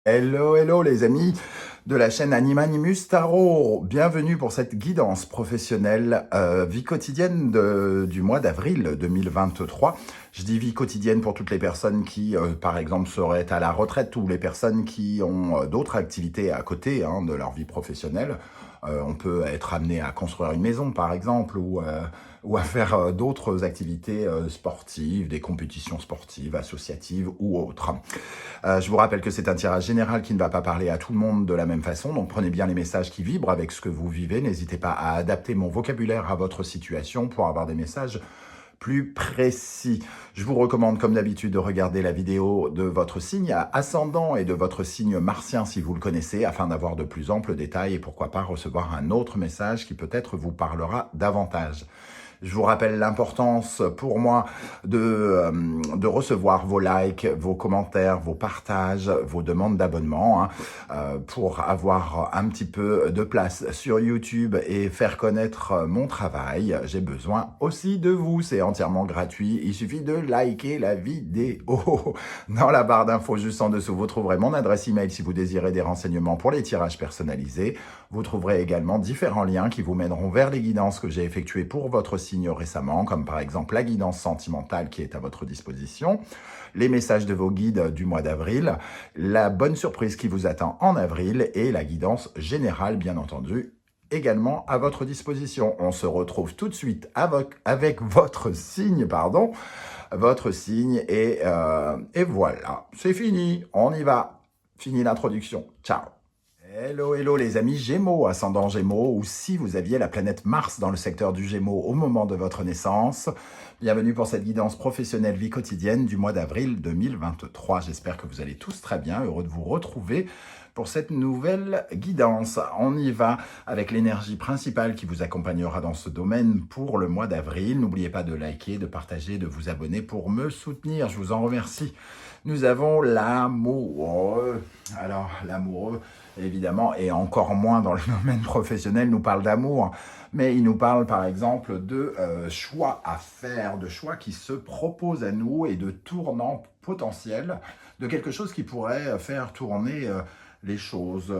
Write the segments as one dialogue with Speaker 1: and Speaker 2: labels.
Speaker 1: Hello, hello les amis de la chaîne Animanimus Tarot. Bienvenue pour cette guidance professionnelle vie quotidienne du mois d'avril 2023. Je dis vie quotidienne pour toutes les personnes qui, par exemple, seraient à la retraite ou les personnes qui ont d'autres activités à côté de leur vie professionnelle. On peut être amené à construire une maison, par exemple, ou à faire d'autres activités sportives, des compétitions sportives, associatives ou autres. Je vous rappelle que c'est un tirage général qui ne va pas parler à tout le monde de la même façon, donc prenez bien les messages qui vibrent avec ce que vous vivez. N'hésitez pas à adapter mon vocabulaire à votre situation pour avoir des messages plus précis. Je vous recommande, comme d'habitude, de regarder la vidéo de votre signe ascendant et de votre signe martien si vous le connaissez, afin d'avoir de plus amples détails et pourquoi pas recevoir un autre message qui peut-être vous parlera davantage. Je vous rappelle l'importance pour moi de recevoir vos likes, vos commentaires, vos partages, vos demandes d'abonnement pour avoir un petit peu de place sur YouTube et faire connaître mon travail. J'ai besoin aussi de vous, c'est entièrement gratuit. Il suffit de liker la vidéo. Dans la barre d'infos juste en dessous, vous trouverez mon adresse email si vous désirez des renseignements pour les tirages personnalisés. Vous trouverez également différents liens qui vous mèneront vers les guidances que j'ai effectuées pour votre signe récemment, comme par exemple la guidance sentimentale qui est à votre disposition, les messages de vos guides du mois d'avril, la bonne surprise qui vous attend en avril et la guidance générale, bien entendu, également à votre disposition. On se retrouve tout de suite avec votre signe, et voilà, c'est fini, on y va. Fini l'introduction. Ciao. Hello, hello les amis Gémeaux, ascendant Gémeaux, ou si vous aviez la planète Mars dans le secteur du Gémeaux au moment de votre naissance, bienvenue pour cette guidance professionnelle vie quotidienne du mois d'avril 2023. J'espère que vous allez tous très bien, heureux de vous retrouver pour cette nouvelle guidance. On y va avec l'énergie principale qui vous accompagnera dans ce domaine pour le mois d'avril. N'oubliez pas de liker, de partager, de vous abonner pour me soutenir. Je vous en remercie. Nous avons l'amoureux. Alors, l'amoureux, évidemment, et encore moins dans le domaine professionnel, nous parle d'amour. Mais il nous parle, par exemple, de choix à faire, de choix qui se proposent à nous et de tournants potentiels, de quelque chose qui pourrait faire tourner les choses.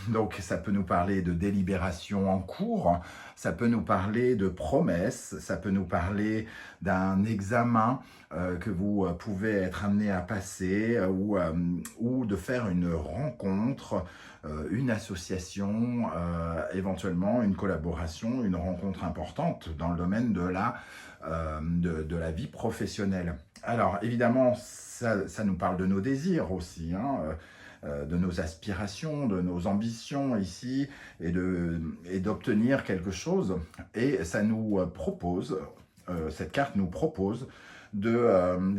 Speaker 1: Donc, ça peut nous parler de délibération en cours, ça peut nous parler de promesses, ça peut nous parler d'un examen que vous pouvez être amené à passer ou de faire une rencontre, une association, éventuellement une collaboration, une rencontre importante dans le domaine de la vie professionnelle. Alors, évidemment, ça nous parle de nos désirs aussi, de nos aspirations, de nos ambitions ici, et d'obtenir quelque chose. Et ça nous propose, cette carte nous propose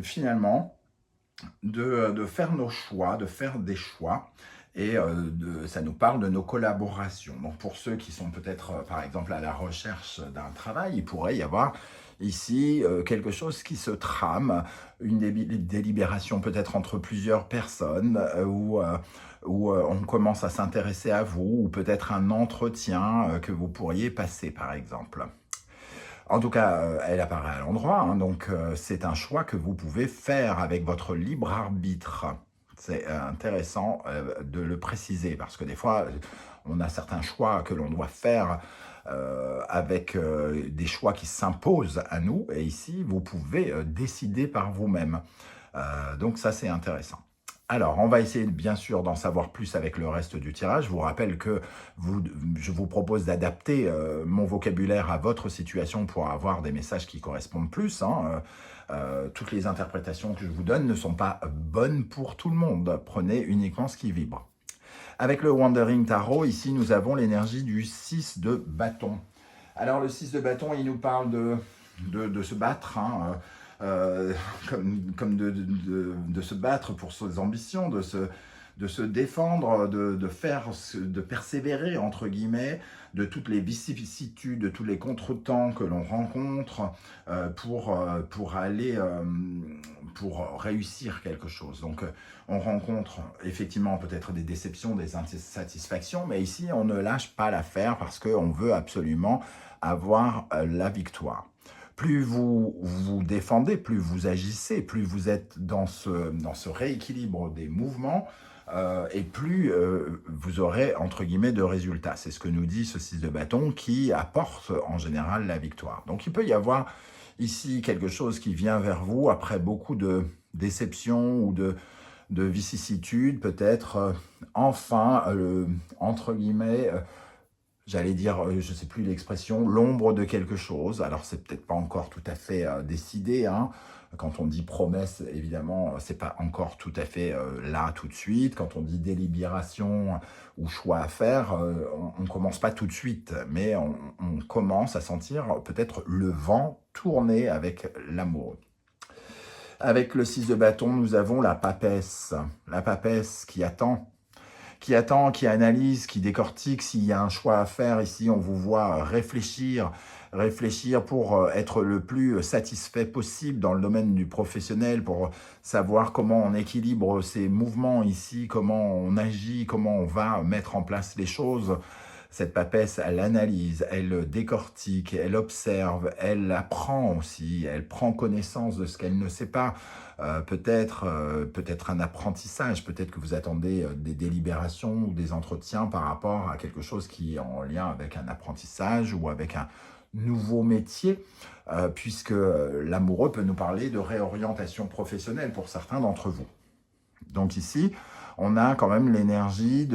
Speaker 1: finalement de faire nos choix, de faire des choix. Et ça nous parle de nos collaborations. Donc pour ceux qui sont peut-être, par exemple, à la recherche d'un travail, il pourrait y avoir ici quelque chose qui se trame, une délibération peut-être entre plusieurs personnes, où on commence à s'intéresser à vous, ou peut-être un entretien que vous pourriez passer, par exemple. En tout cas, elle apparaît à l'endroit, donc c'est un choix que vous pouvez faire avec votre libre arbitre. C'est intéressant de le préciser, parce que des fois, on a certains choix que l'on doit faire avec des choix qui s'imposent à nous, et ici, vous pouvez décider par vous-même. Donc ça, c'est intéressant. Alors, on va essayer bien sûr d'en savoir plus avec le reste du tirage. Je vous rappelle que je vous propose d'adapter mon vocabulaire à votre situation pour avoir des messages qui correspondent plus. Toutes les interprétations que je vous donne ne sont pas bonnes pour tout le monde. Prenez uniquement ce qui vibre. Avec le Wandering Tarot, ici, nous avons l'énergie du 6 de bâton. Alors, le 6 de bâton, il nous parle de se battre, comme de se battre pour ses ambitions, de se défendre, de persévérer, entre guillemets, de toutes les vicissitudes, de tous les contretemps que l'on rencontre pour réussir quelque chose. Donc, on rencontre effectivement peut-être des déceptions, des insatisfactions, mais ici, on ne lâche pas l'affaire parce qu'on veut absolument avoir la victoire. Plus vous vous défendez, plus vous agissez, plus vous êtes dans ce rééquilibre des mouvements, et plus vous aurez, entre guillemets, de résultats. C'est ce que nous dit ce 6 de bâton qui apporte en général la victoire. Donc il peut y avoir ici quelque chose qui vient vers vous après beaucoup de déceptions ou de vicissitudes, peut-être enfin, entre guillemets, j'allais dire, je ne sais plus l'expression, l'ombre de quelque chose. Alors, c'est peut-être pas encore tout à fait décidé, hein. Quand on dit promesse, évidemment, c'est pas encore tout à fait là, tout de suite. Quand on dit délibération ou choix à faire, on ne commence pas tout de suite, mais on commence à sentir peut-être le vent tourner avec l'amour. Avec le 6 de bâton, nous avons la papesse qui attend, qui analyse, qui décortique. S'il y a un choix à faire ici, on vous voit réfléchir pour être le plus satisfait possible dans le domaine du professionnel, pour savoir comment on équilibre ces mouvements ici, comment on agit, comment on va mettre en place les choses. Cette papesse, elle analyse, elle décortique, elle observe, elle apprend aussi, elle prend connaissance de ce qu'elle ne sait pas. Peut-être un apprentissage, peut-être que vous attendez des délibérations ou des entretiens par rapport à quelque chose qui est en lien avec un apprentissage ou avec un nouveau métier, puisque l'amoureux peut nous parler de réorientation professionnelle pour certains d'entre vous. Donc ici, on a quand même l'énergie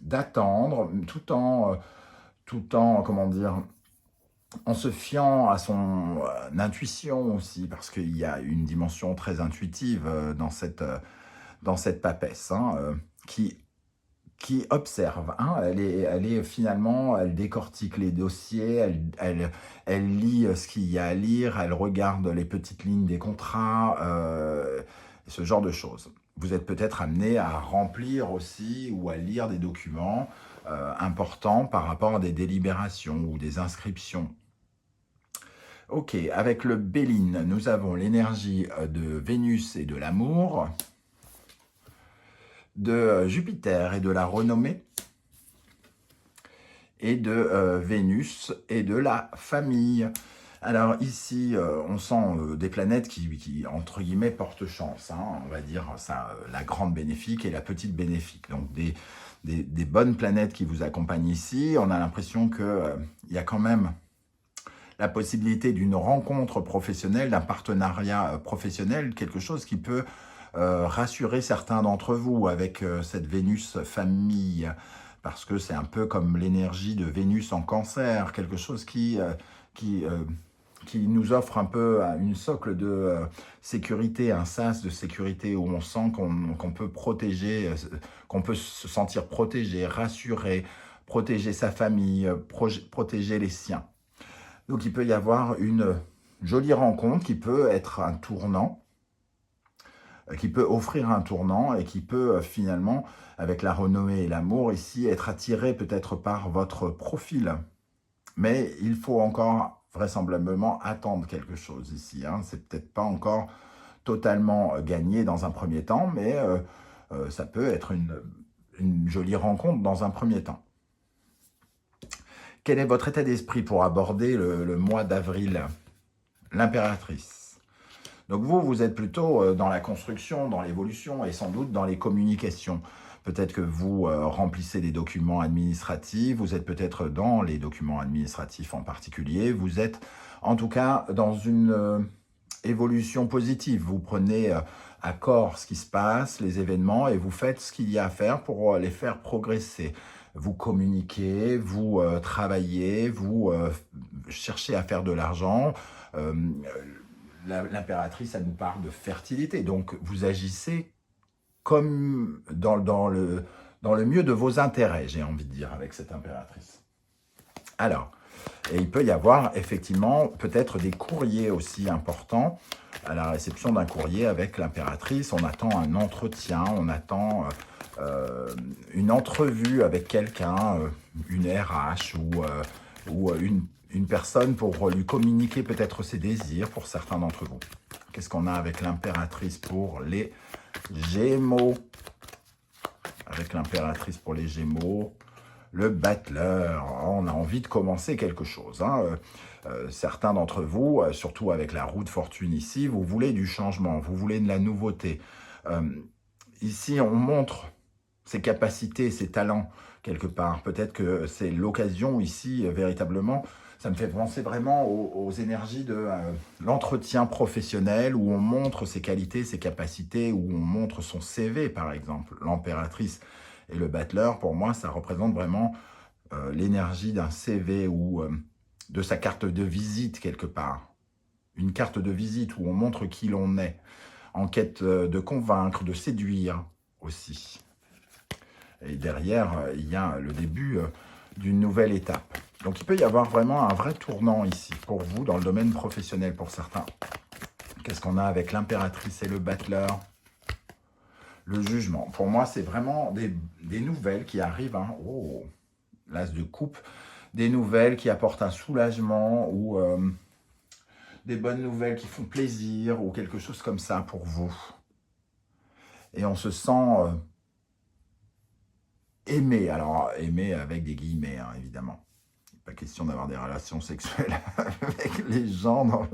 Speaker 1: d'attendre, tout en, comment dire, en se fiant à son intuition aussi, parce qu'il y a une dimension très intuitive dans cette papesse, hein, qui observe, hein. Elle est finalement, elle décortique les dossiers, elle lit ce qu'il y a à lire, elle regarde les petites lignes des contrats, ce genre de choses. Vous êtes peut-être amené à remplir aussi ou à lire des documents importants par rapport à des délibérations ou des inscriptions. Ok, avec le Béline, nous avons l'énergie de Vénus et de l'amour, de Jupiter et de la renommée, et de Vénus et de la famille. Alors ici, on sent des planètes qui, entre guillemets, portent chance, hein, on va dire ça, la grande bénéfique et la petite bénéfique. Donc des bonnes planètes qui vous accompagnent ici. On a l'impression qu'il y a quand même la possibilité d'une rencontre professionnelle, d'un partenariat professionnel, quelque chose qui peut rassurer certains d'entre vous avec cette Vénus famille, parce que c'est un peu comme l'énergie de Vénus en Cancer, quelque chose qui nous offre un peu une socle de sécurité, un sas de sécurité où on sent qu'on peut protéger, qu'on peut se sentir protégé, rassuré, protéger sa famille, protéger les siens. Donc il peut y avoir une jolie rencontre qui peut être un tournant, qui peut offrir un tournant et qui peut finalement, avec la renommée et l'amour ici, être attiré peut-être par votre profil. Mais il faut encore vraisemblablement attendre quelque chose ici, hein. C'est peut-être pas encore totalement gagné dans un premier temps, mais ça peut être une jolie rencontre dans un premier temps. Quel est votre état d'esprit pour aborder le mois d'avril? L'impératrice. Donc vous êtes plutôt dans la construction, dans l'évolution et sans doute dans les communications. Peut-être que vous remplissez des documents administratifs, vous êtes peut-être dans les documents administratifs en particulier, vous êtes en tout cas dans une évolution positive. Vous prenez à corps ce qui se passe, les événements, et vous faites ce qu'il y a à faire pour les faire progresser. Vous communiquez, vous travaillez, vous cherchez à faire de l'argent. L'impératrice, elle nous parle de fertilité. Donc, vous agissez comme dans le mieux de vos intérêts, j'ai envie de dire, avec cette impératrice. Alors, et il peut y avoir effectivement peut-être des courriers aussi importants. À la réception d'un courrier avec l'impératrice, on attend un entretien, on attend une entrevue avec quelqu'un, une RH ou une personne pour lui communiquer peut-être ses désirs pour certains d'entre vous. Qu'est-ce qu'on a avec l'impératrice pour les Gémeaux? Avec l'impératrice pour les Gémeaux, le battleur, on a envie de commencer quelque chose, hein. Certains d'entre vous, surtout avec la roue de fortune ici, vous voulez du changement, vous voulez de la nouveauté. ici, on montre ses capacités, ses talents, quelque part. Peut-être que c'est l'occasion ici, véritablement. Ça me fait penser vraiment aux énergies de l'entretien professionnel, où on montre ses qualités, ses capacités, où on montre son CV, par exemple. L'impératrice et le battleur, pour moi, ça représente vraiment l'énergie d'un CV ou de sa carte de visite, quelque part. Une carte de visite où on montre qui l'on est, en quête de convaincre, de séduire aussi. Et derrière, il y a le début d'une nouvelle étape. Donc il peut y avoir vraiment un vrai tournant ici, pour vous, dans le domaine professionnel, pour certains. Qu'est-ce qu'on a avec l'impératrice et le battleur? Le jugement. Pour moi, c'est vraiment des nouvelles qui arrivent. Hein. Oh, l'as de coupe. Des nouvelles qui apportent un soulagement ou des bonnes nouvelles qui font plaisir ou quelque chose comme ça pour vous. Et on se sent aimé. Alors, aimé avec des guillemets, hein, évidemment. Pas question d'avoir des relations sexuelles avec les gens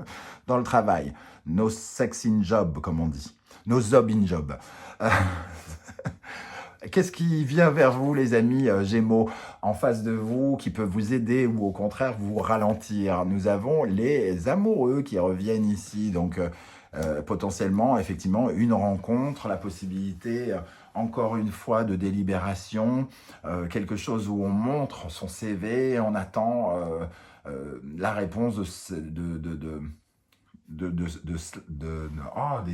Speaker 1: dans le travail. No sex in job, comme on dit. No job in job. Qu'est-ce qui vient vers vous, les amis Gémeaux, en face de vous, qui peut vous aider ou au contraire vous ralentir? Nous avons les amoureux qui reviennent ici, donc potentiellement, effectivement, une rencontre, la possibilité, encore une fois, de délibération, quelque chose où on montre son CV, on attend la réponse des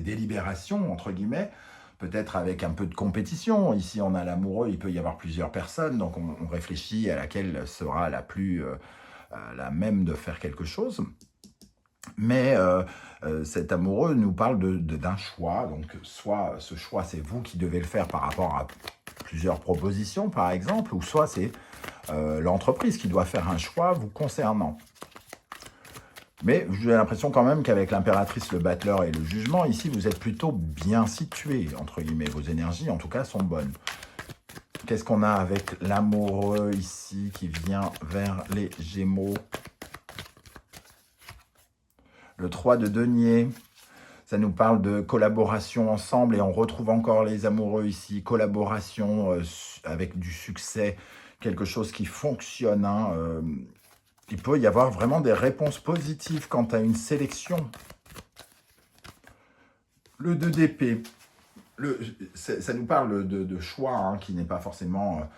Speaker 1: délibérations, entre guillemets, peut-être avec un peu de compétition. Ici, on a l'amoureux, il peut y avoir plusieurs personnes, donc on réfléchit à laquelle sera la même de faire quelque chose. Mais cet amoureux nous parle d'un choix, donc soit ce choix, c'est vous qui devez le faire par rapport à plusieurs propositions, par exemple, ou soit c'est l'entreprise qui doit faire un choix vous concernant. Mais j'ai l'impression quand même qu'avec l'impératrice, le battleur et le jugement, ici, vous êtes plutôt bien situé, entre guillemets. Vos énergies, en tout cas, sont bonnes. Qu'est-ce qu'on a avec l'amoureux ici qui vient vers les Gémeaux? Le 3 de denier, ça nous parle de collaboration ensemble et on retrouve encore les amoureux ici. Collaboration avec du succès, quelque chose qui fonctionne, hein, il peut y avoir vraiment des réponses positives quant à une sélection. Le 2 d'épée, ça nous parle de choix hein, qui n'est pas forcément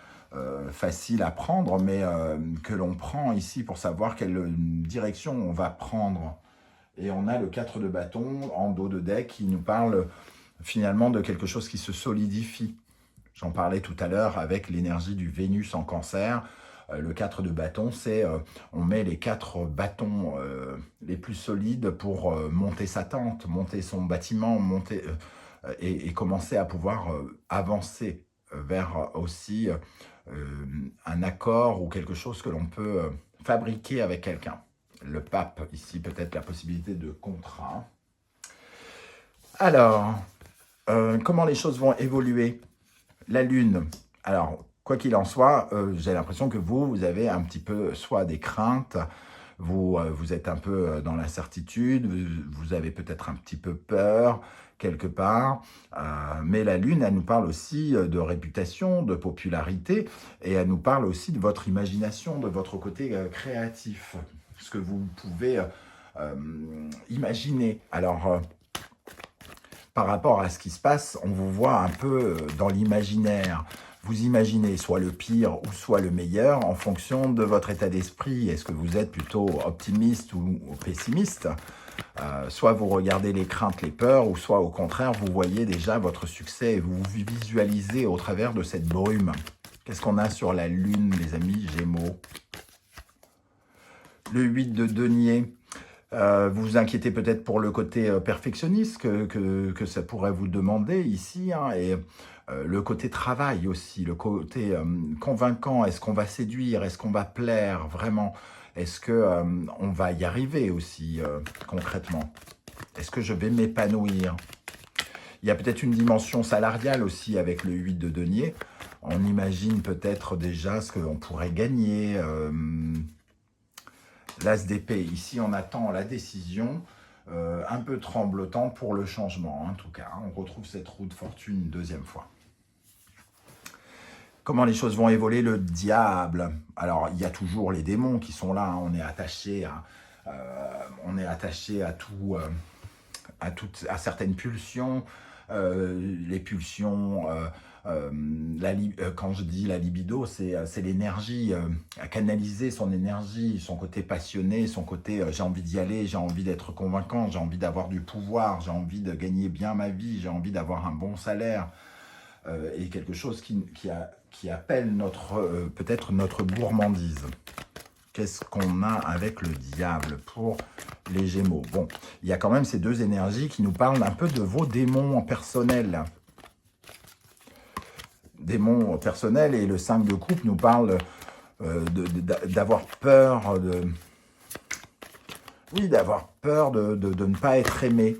Speaker 1: facile à prendre, mais que l'on prend ici pour savoir quelle direction on va prendre. Et on a le 4 de bâton en dos de deck qui nous parle finalement de quelque chose qui se solidifie. J'en parlais tout à l'heure avec l'énergie du Vénus en Cancer. Le 4 de bâton, c'est on met les 4 bâtons les plus solides pour monter sa tente, monter son bâtiment, monter et commencer à pouvoir avancer vers aussi un accord ou quelque chose que l'on peut fabriquer avec quelqu'un. Le pape, ici, peut-être la possibilité de contrat. Alors, comment les choses vont évoluer? La Lune. Alors, quoi qu'il en soit, j'ai l'impression que vous avez un petit peu soit des craintes, vous êtes un peu dans l'incertitude, vous avez peut-être un petit peu peur, quelque part. Mais la Lune, elle nous parle aussi de réputation, de popularité, et elle nous parle aussi de votre imagination, de votre côté créatif, ce que vous pouvez imaginer. Alors, par rapport à ce qui se passe, on vous voit un peu dans l'imaginaire. Vous imaginez soit le pire ou soit le meilleur en fonction de votre état d'esprit. Est-ce que vous êtes plutôt optimiste ou pessimiste? Soit vous regardez les craintes, les peurs, ou soit au contraire, vous voyez déjà votre succès et vous vous visualisez au travers de cette brume. Qu'est-ce qu'on a sur la Lune, les amis Gémeaux? Le 8 de denier. Vous vous inquiétez peut-être pour le côté perfectionniste que ça pourrait vous demander ici, hein, et le côté travail aussi, le côté convaincant. Est-ce qu'on va séduire? Est-ce qu'on va plaire vraiment? Est-ce qu'on va y arriver aussi concrètement? Est-ce que je vais m'épanouir? Il y a peut-être une dimension salariale aussi avec le 8 de denier. On imagine peut-être déjà ce qu'on pourrait gagner. L'as d'épée, ici on attend la décision un peu tremblotant pour le changement, en tout cas. On retrouve cette roue de fortune une deuxième fois. Comment les choses vont évoluer? Le diable. Alors, il y a toujours les démons qui sont là. Hein. On est attaché à tout, à certaines pulsions. Les pulsions, quand je dis la libido, c'est l'énergie, à canaliser son énergie, son côté passionné, son côté j'ai envie d'y aller, j'ai envie d'être convaincant, j'ai envie d'avoir du pouvoir, j'ai envie de gagner bien ma vie, j'ai envie d'avoir un bon salaire. Et quelque chose qui appelle peut-être notre gourmandise. Qu'est-ce qu'on a avec le diable pour les Gémeaux? Bon, il y a quand même ces deux énergies qui nous parlent un peu de vos démons personnels. Démons personnels, et le 5 de coupe nous parle d'avoir peur d'avoir peur de ne pas être aimé.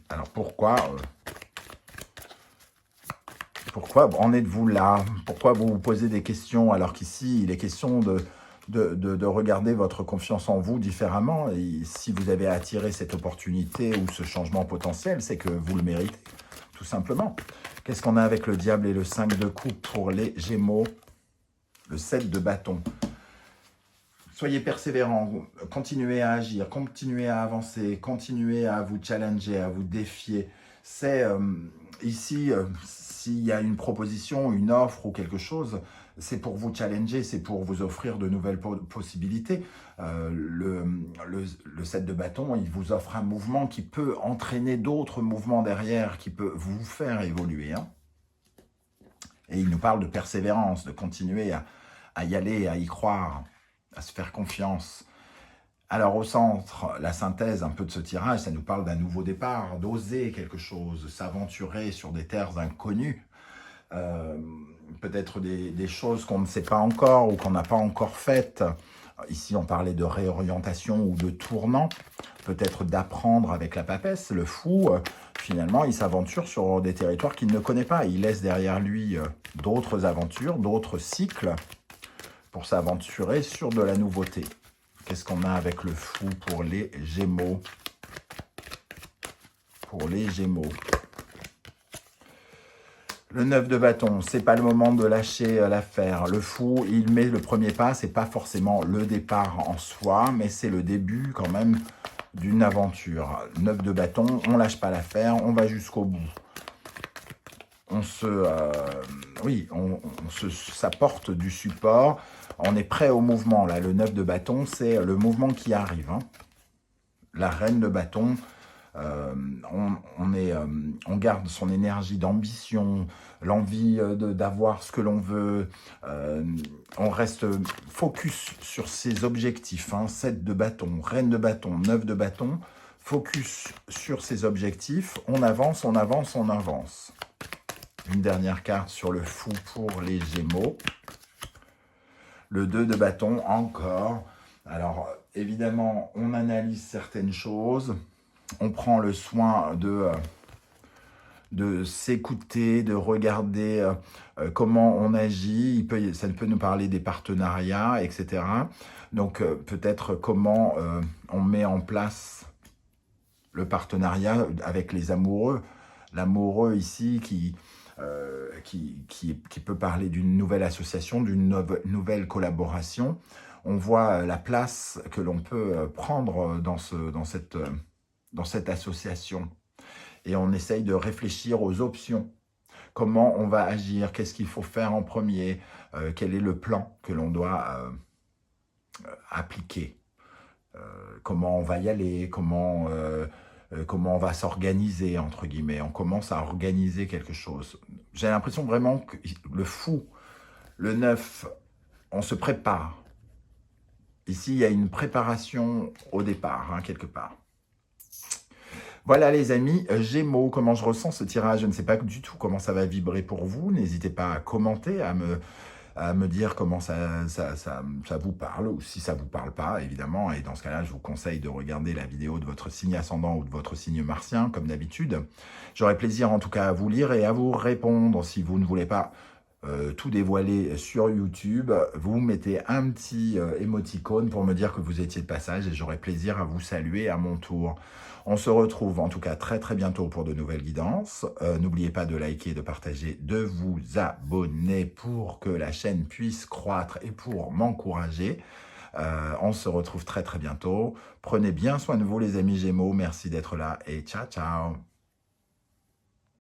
Speaker 1: Alors pourquoi en êtes-vous là? Pourquoi vous vous posez des questions alors qu'ici, il est question de regarder votre confiance en vous différemment? Et si vous avez attiré cette opportunité ou ce changement potentiel, c'est que vous le méritez, tout simplement. Qu'est-ce qu'on a avec le diable et le 5 de coupe pour les Gémeaux? Le 7 de bâton. Soyez persévérants, continuez à agir, continuez à avancer, continuez à vous challenger, à vous défier. C'est ici, s'il y a une proposition, une offre ou quelque chose, c'est pour vous challenger, c'est pour vous offrir de nouvelles possibilités. Le 7 de bâton, il vous offre un mouvement qui peut entraîner d'autres mouvements derrière, qui peut vous faire évoluer. Hein. Et il nous parle de persévérance, de continuer à y aller, à y croire, à se faire confiance. Alors au centre, la synthèse un peu de ce tirage, ça nous parle d'un nouveau départ, d'oser quelque chose, s'aventurer sur des terres inconnues, peut-être des choses qu'on ne sait pas encore ou qu'on n'a pas encore faites. Ici, on parlait de réorientation ou de tournant, peut-être d'apprendre avec la papesse. Le fou, finalement, il s'aventure sur des territoires qu'il ne connaît pas. Il laisse derrière lui d'autres aventures, d'autres cycles pour s'aventurer sur de la nouveauté. Qu'est-ce qu'on a avec le fou pour les Gémeaux? Pour les Gémeaux. Le 9 de bâton, c'est pas le moment de lâcher l'affaire. Le fou, il met le premier pas, c'est pas forcément le départ en soi, mais c'est le début quand même d'une aventure. 9 de bâton, on lâche pas l'affaire, on va jusqu'au bout. Ça porte du support. On est prêt au mouvement. Là, le 9 de bâton, c'est le mouvement qui arrive. Hein. La reine de bâton, on garde son énergie d'ambition, l'envie d'avoir ce que l'on veut. On reste focus sur ses objectifs. Hein. 7 de bâton, reine de bâton, 9 de bâton. Focus sur ses objectifs. On avance, on avance, on avance. Une dernière carte sur le fou pour les Gémeaux. Le 2 de bâton, encore. Alors, évidemment, on analyse certaines choses. On prend le soin de s'écouter, de regarder comment on agit. Ça peut nous parler des partenariats, etc. Donc, peut-être comment on met en place le partenariat avec les amoureux. L'amoureux ici qui peut parler d'une nouvelle association, d'une nouvelle collaboration. On voit la place que l'on peut prendre dans cette association. Et on essaye de réfléchir aux options. Comment on va agir? Qu'est-ce qu'il faut faire en premier? Quel est le plan que l'on doit appliquer? Comment on va y aller? Comment on va s'organiser, entre guillemets. On commence à organiser quelque chose. J'ai l'impression vraiment que le fou, le 9, on se prépare. Ici, il y a une préparation au départ, hein, quelque part. Voilà les amis, Gémeaux, comment je ressens ce tirage? Je ne sais pas du tout comment ça va vibrer pour vous. N'hésitez pas à commenter, à me dire comment ça vous parle, ou si ça ne vous parle pas, évidemment. Et dans ce cas-là, je vous conseille de regarder la vidéo de votre signe ascendant ou de votre signe martien, comme d'habitude. J'aurai plaisir en tout cas à vous lire et à vous répondre. Si vous ne voulez pas tout dévoiler sur YouTube, vous mettez un petit émoticône pour me dire que vous étiez de passage et j'aurai plaisir à vous saluer à mon tour. On se retrouve en tout cas très très bientôt pour de nouvelles guidances. N'oubliez pas de liker, de partager, de vous abonner pour que la chaîne puisse croître et pour m'encourager. On se retrouve très très bientôt. Prenez bien soin de vous les amis Gémeaux. Merci d'être là et ciao ciao.